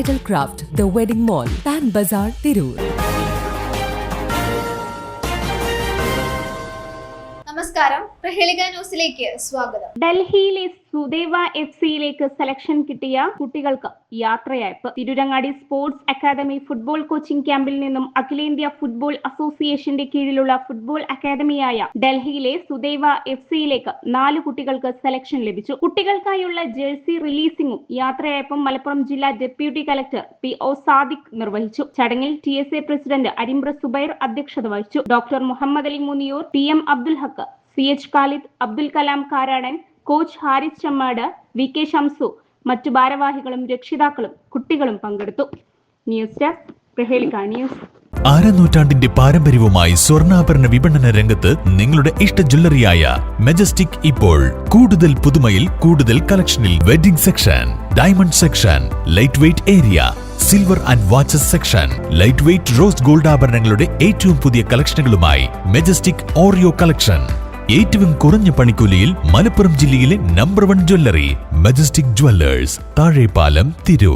Bridal Craft, The Wedding Mall, Pan Bazaar, Tirur. നമസ്കാരം, പ്രഹേളിക ന്യൂസിലേക്ക് സ്വാഗതം. ഡൽഹിയിലെ സുദേവ എഫ്സിയിലേക്ക് സെലക്ഷൻ കിട്ടിയ കുട്ടികൾക്ക് യാത്രയയപ്പ്. Tirurangadi sports academy football coaching ക്യാമ്പിൽ നിന്നും അഖിലേന്ത്യാ ഫുട്ബോൾ അസോസിയേഷന്റെ കീഴിലുള്ള ഫുട്ബോൾ അക്കാദമിയായ ഡൽഹിയിലെ സുദേവ എഫ്സിയിലേക്ക് 4 കുട്ടികൾക്ക് സെലക്ഷൻ ലഭിച്ചു. കുട്ടികൾക്കായുള്ള ജേഴ്സി റിലീസിംഗും യാത്രയയപ്പും മലപ്പുറം ജില്ലാ ഡെപ്യൂട്ടി കലക്ടർ PO സാദിഖ് നിർവഹിച്ചു. ചടങ്ങിൽ TSA പ്രസിഡന്റ് അരിമ്പ്ര സുബൈർ അധ്യക്ഷത വഹിച്ചു. Doctor Muhammad Ali Muniyur, PM Abdul Haq, CH Khalid, Abdul Kalam Karadan, coach Haris Chemmad, VK Shamsu, മറ്റു ഭാരവാഹികളും രക്ഷിതാക്കളും കുട്ടികളും പങ്കെടുത്തു. News desk, Prahelika news. നൂറ്റാണ്ടിന്റെ പാരമ്പര്യവുമായി സ്വർണ്ണാഭരണ വിപണന രംഗത്ത് നിങ്ങളുടെ ഇഷ്ട ജ്വല്ലറിയായ മെജസ്റ്റിക് ഇപ്പോൾ കൂടുതൽ പുതുമയിൽ കൂടുതൽ കളക്ഷനിൽ. Wedding section, diamond section, light weight area, silver and watches section, light weight rose gold ആഭരണങ്ങളുടെ ഏറ്റവും പുതിയ കളക്ഷനുകളുമായി മെജസ്റ്റിക് ഓറിയോ കളക്ഷൻ. ഏറ്റവും കുറഞ്ഞ പണിക്കൂലിയിൽ മലപ്പുറം ജില്ലയിലെ number 1 jewellery majestic Jewellers, Thazhepalam, Tirur.